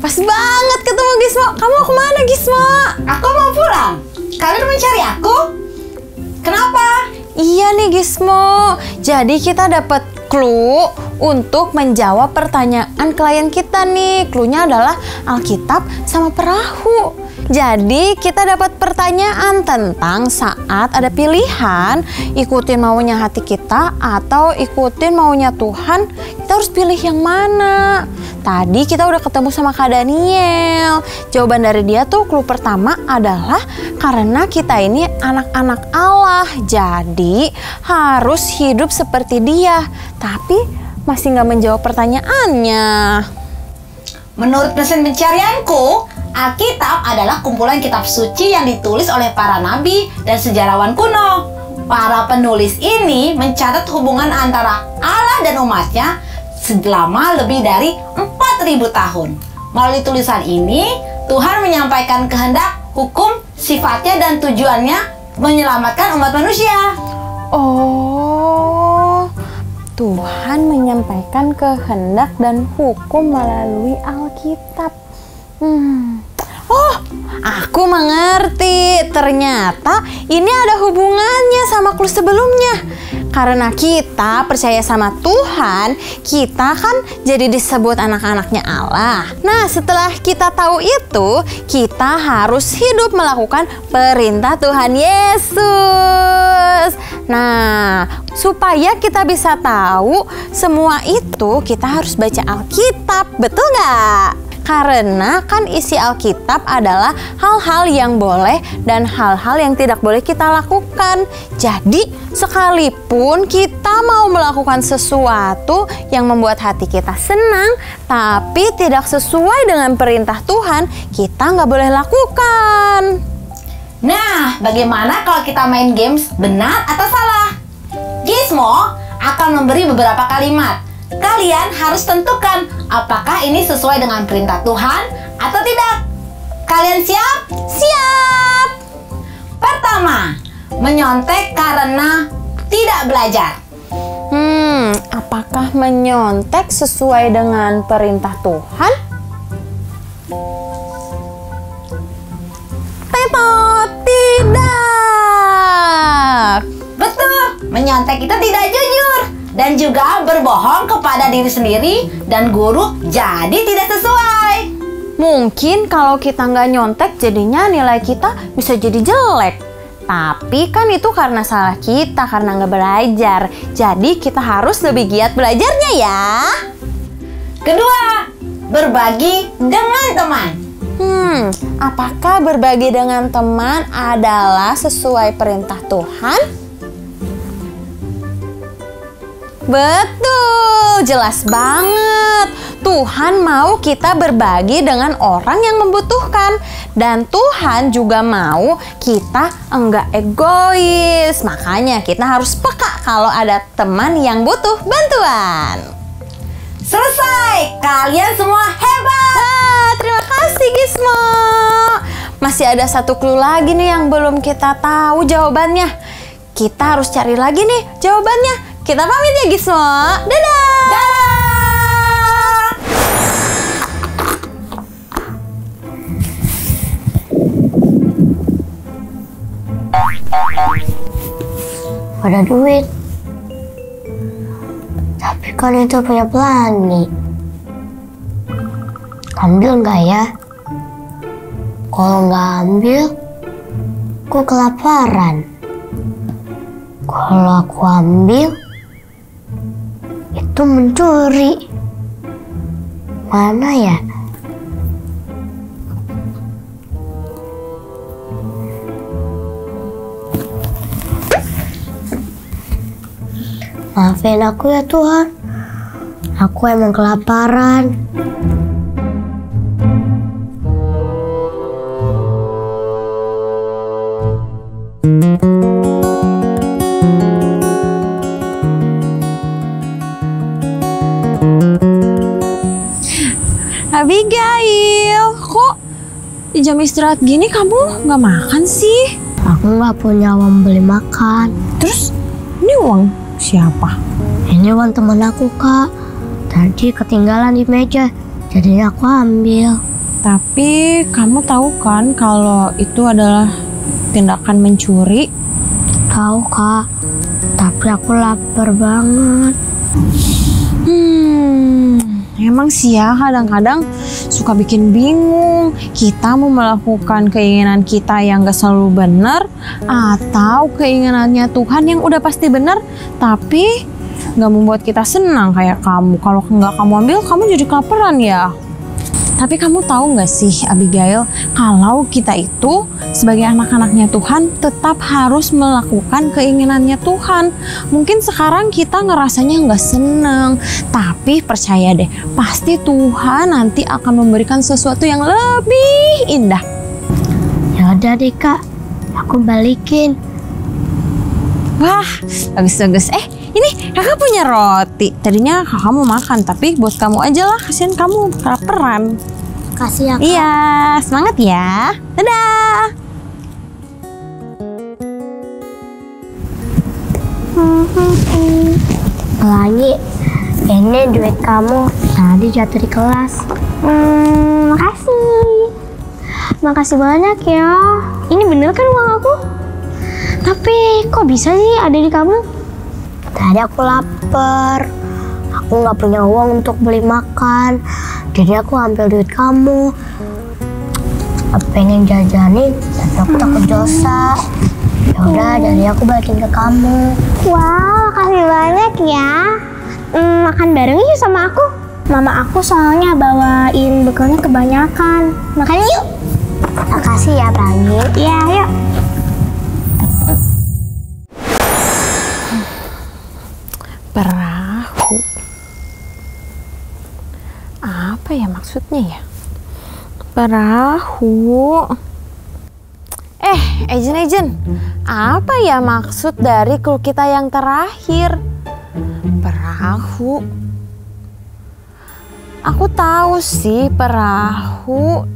pas banget ketemu Gismo. Kamu mau kemana, Gismo? Aku mau pulang. Kalian mencari aku? Kenapa? Iya nih, Gismo. Jadi kita dapat clue untuk menjawab pertanyaan klien kita nih. Cluenya adalah Alkitab sama perahu. Jadi kita dapat pertanyaan tentang saat ada pilihan ikutin maunya hati kita atau ikutin maunya Tuhan, kita harus pilih yang mana. Tadi kita udah ketemu sama Kak Daniel. Jawaban dari dia tuh clue pertama adalah karena kita ini anak-anak Allah, jadi harus hidup seperti dia. Tapi masih nggak menjawab pertanyaannya. Menurut mesin pencarianku, Alkitab adalah kumpulan kitab suci yang ditulis oleh para nabi dan sejarawan kuno. Para penulis ini mencatat hubungan antara Allah dan umatnya selama lebih dari 4.000 tahun. Melalui tulisan ini, Tuhan menyampaikan kehendak, hukum, sifatnya, dan tujuannya menyelamatkan umat manusia. Oh, Tuhan menyampaikan kehendak dan hukum melalui Alkitab. Oh, aku mengerti. Ternyata ini ada hubungannya sama clue sebelumnya. Karena kita percaya sama Tuhan, kita kan jadi disebut anak-anaknya Allah. Nah, setelah kita tahu itu, kita harus hidup melakukan perintah Tuhan Yesus. Nah, supaya kita bisa tahu semua itu, kita harus baca Alkitab, betul nggak? Karena kan isi Alkitab adalah hal-hal yang boleh dan hal-hal yang tidak boleh kita lakukan. Jadi sekalipun kita mau melakukan sesuatu yang membuat hati kita senang, tapi tidak sesuai dengan perintah Tuhan, kita nggak boleh lakukan. Nah, bagaimana kalau kita main games benar atau salah? Gismo akan memberi beberapa kalimat. Kalian harus tentukan apakah ini sesuai dengan perintah Tuhan atau tidak. Kalian siap? Siap! Pertama, menyontek karena tidak belajar. Apakah menyontek sesuai dengan perintah Tuhan? Tidak! Betul, menyontek itu tidak jujur dan juga berbohong kepada diri sendiri dan guru, jadi tidak sesuai. Mungkin kalau kita nggak nyontek jadinya nilai kita bisa jadi jelek. Tapi kan itu karena salah kita, karena nggak belajar. Jadi kita harus lebih giat belajarnya ya. Kedua, berbagi dengan teman. Apakah berbagi dengan teman adalah sesuai perintah Tuhan? Betul, jelas banget. Tuhan mau kita berbagi dengan orang yang membutuhkan. Dan Tuhan juga mau kita enggak egois. Makanya kita harus peka kalau ada teman yang butuh bantuan. Selesai, kalian semua hebat. Terima kasih Gismo. Masih ada satu clue lagi nih yang belum kita tahu jawabannya. Kita harus cari lagi nih jawabannya. Kita pamit ya Gismo. Dadah! Dadah! Ada duit. Tapi kan itu punya Pelani. Ambil nggak ya? Kalau nggak ambil, aku kelaparan. Kalau aku ambil, itu mencuri. Mana ya? Maafin aku ya Tuhan. Aku emang kelaparan. Abigail, kok di jam istirahat gini kamu nggak makan sih? Aku nggak punya uang beli makan. Terus ini uang siapa? Ini uang teman aku, Kak. Tadi ketinggalan di meja, jadinya aku ambil. Tapi kamu tahu kan kalau itu adalah tindakan mencuri? Tahu Kak, tapi aku lapar banget. Emang sih ya kadang-kadang suka bikin bingung. Kita mau melakukan keinginan kita yang gak selalu benar, atau keinginannya Tuhan yang udah pasti benar tapi gak membuat kita senang kayak kamu. Kalau nggak kamu ambil, kamu jadi kelaparan ya. Tapi kamu tahu gak sih Abigail, kalau kita itu sebagai anak-anaknya Tuhan tetap harus melakukan keinginannya Tuhan. Mungkin sekarang kita ngerasanya gak seneng, tapi percaya deh, pasti Tuhan nanti akan memberikan sesuatu yang lebih indah. Ya udah deh Kak, aku balikin. Wah, bagus-bagus. Ini kakak punya roti. Tadinya kakak mau makan, tapi buat kamu aja lah. Kasihan kamu kelaparan. Kasih ya Kak. Iya, semangat ya. Dadah. Pelangi, ini duit kamu tadi jatuh di kelas. Makasih. Makasih banyak ya. Ini bener kan uang aku? Tapi kok bisa sih ada di kamu? Tadi aku lapar. Aku nggak punya uang untuk beli makan. Jadi aku ambil duit kamu. Aku pengen jajanin, tapi aku takut dosa. Ya udah, jadi aku balikin ke kamu. Wow, makasih banyak ya. Makan bareng yuk sama aku. Mama aku soalnya bawain bekalnya kebanyakan. Makan yuk. Makasih ya, Pelangi. Iya, yuk. Perahu. Apa ya maksudnya ya? Perahu. Ejen, apa ya maksud dari clue kita yang terakhir? Perahu. Aku tahu sih perahu.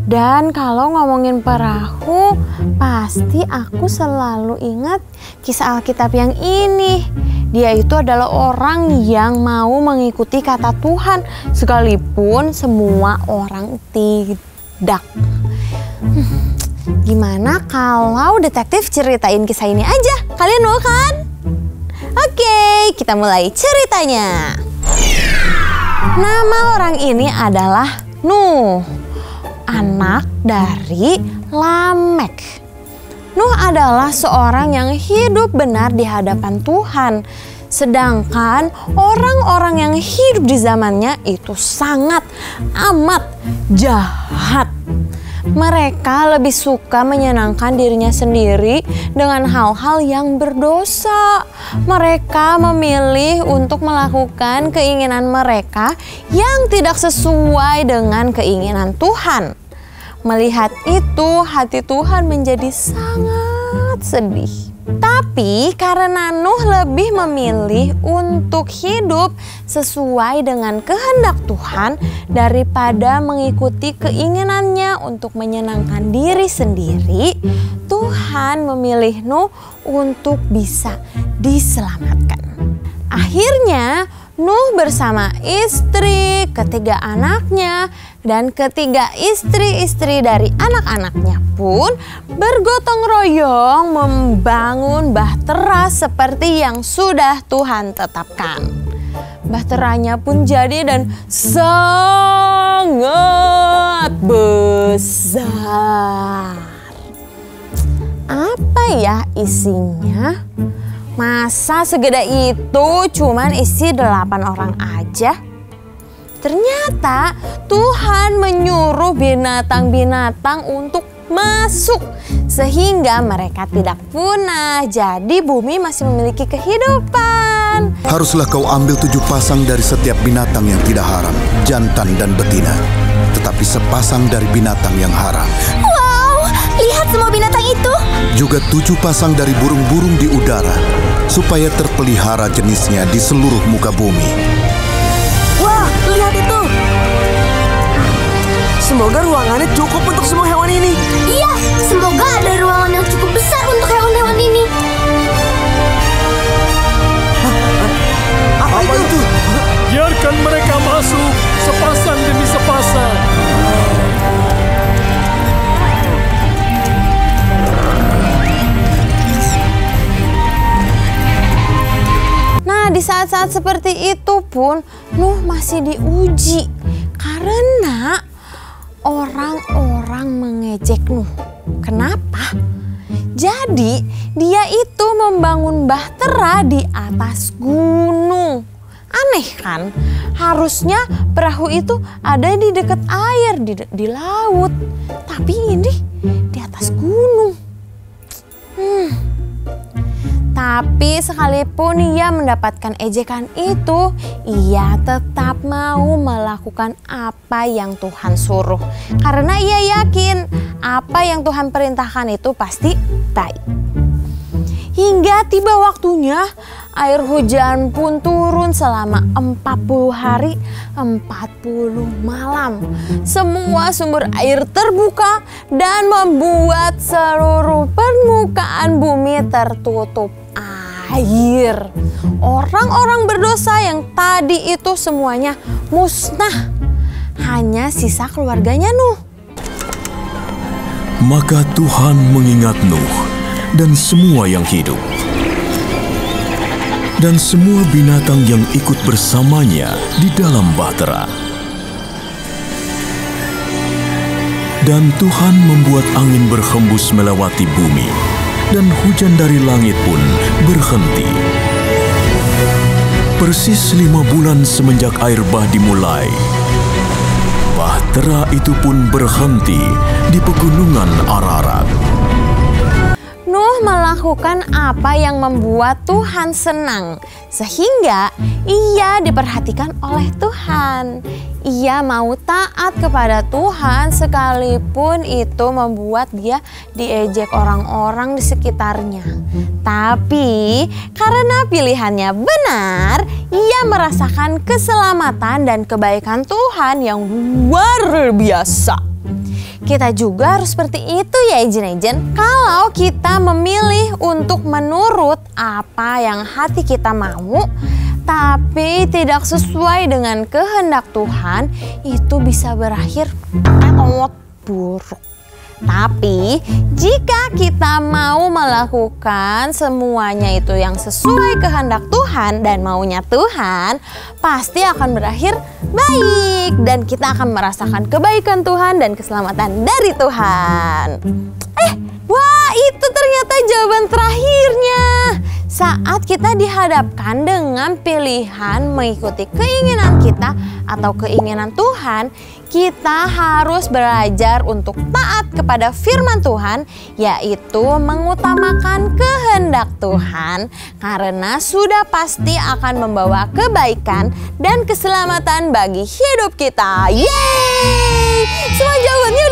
Dan kalau ngomongin perahu, pasti aku selalu ingat kisah Alkitab yang ini. Dia itu adalah orang yang mau mengikuti kata Tuhan, sekalipun semua orang tidak. Gimana kalau detektif ceritain kisah ini aja? Kalian mau kan? Oke, kita mulai ceritanya. Nama orang ini adalah Nuh, anak dari Lamek. Nuh adalah seorang yang hidup benar di hadapan Tuhan. Sedangkan orang-orang yang hidup di zamannya itu sangat amat jahat. Mereka lebih suka menyenangkan dirinya sendiri dengan hal-hal yang berdosa. Mereka memilih untuk melakukan keinginan mereka yang tidak sesuai dengan keinginan Tuhan. Melihat itu, hati Tuhan menjadi sangat sedih. Tapi karena Nuh lebih memilih untuk hidup sesuai dengan kehendak Tuhan daripada mengikuti keinginannya untuk menyenangkan diri sendiri, Tuhan memilih Nuh untuk bisa diselamatkan. Akhirnya Nuh bersama istri, ketiga anaknya, dan ketiga istri-istri dari anak-anaknya pun bergotong royong membangun bahtera seperti yang sudah Tuhan tetapkan. Bahteranya pun jadi dan sangat besar. Apa ya isinya? Masa segede itu cuman isi 8 orang aja? Ternyata Tuhan menyuruh binatang-binatang untuk masuk sehingga mereka tidak punah. Jadi bumi masih memiliki kehidupan. Haruslah kau ambil 7 pasang dari setiap binatang yang tidak haram, jantan dan betina. Tetapi sepasang dari binatang yang haram. Wow, lihat semua binatang itu. Juga 7 pasang dari burung-burung di udara, supaya terpelihara jenisnya di seluruh muka bumi. Wah, lihat itu. Semoga ruangannya cukup untuk semua hewan ini. Iya, semoga ada ruangan yang cukup besar untuk hewan-hewan ini. Apa itu? Biarkan mereka masuk sepasang demi sepasang. pun Nuh masih diuji karena orang-orang mengejek Nuh. Kenapa? Jadi dia itu membangun bahtera di atas gunung. Aneh kan? Harusnya perahu itu ada di dekat air, di laut. Tapi ini di atas gunung. Tapi sekalipun ia mendapatkan ejekan itu, ia tetap mau melakukan apa yang Tuhan suruh. Karena ia yakin apa yang Tuhan perintahkan itu pasti baik. Hingga tiba waktunya, air hujan pun turun selama 40 hari, 40 malam. Semua sumber air terbuka dan membuat seluruh permukaan bumi tertutup air. Orang-orang berdosa yang tadi itu semuanya musnah. Hanya sisa keluarganya Nuh. Maka Tuhan mengingat Nuh dan semua yang hidup, dan semua binatang yang ikut bersamanya di dalam bahtera. Dan Tuhan membuat angin berhembus melewati bumi, dan hujan dari langit pun berhenti. Persis 5 bulan semenjak air bah dimulai, bahtera itu pun berhenti di pegunungan Ararat. Nuh melakukan apa yang membuat Tuhan senang, sehingga ia diperhatikan oleh Tuhan. Ia mau taat kepada Tuhan sekalipun itu membuat dia diejek orang-orang di sekitarnya. Tapi karena pilihannya benar, ia merasakan keselamatan dan kebaikan Tuhan yang luar biasa. Kita juga harus seperti itu ya ijen-ijen. Kalau kita memilih untuk menurut apa yang hati kita mau, tapi tidak sesuai dengan kehendak Tuhan, itu bisa berakhir buruk. Tapi jika kita mau melakukan semuanya itu yang sesuai kehendak Tuhan dan maunya Tuhan, pasti akan berakhir baik dan kita akan merasakan kebaikan Tuhan dan keselamatan dari Tuhan. Wah, itu ternyata jawaban terakhirnya. Saat kita dihadapkan dengan pilihan mengikuti keinginan kita atau keinginan Tuhan, kita harus belajar untuk taat kepada firman Tuhan, yaitu mengutamakan kehendak Tuhan, karena sudah pasti akan membawa kebaikan dan keselamatan bagi hidup kita. Yeay! Semua jawabannya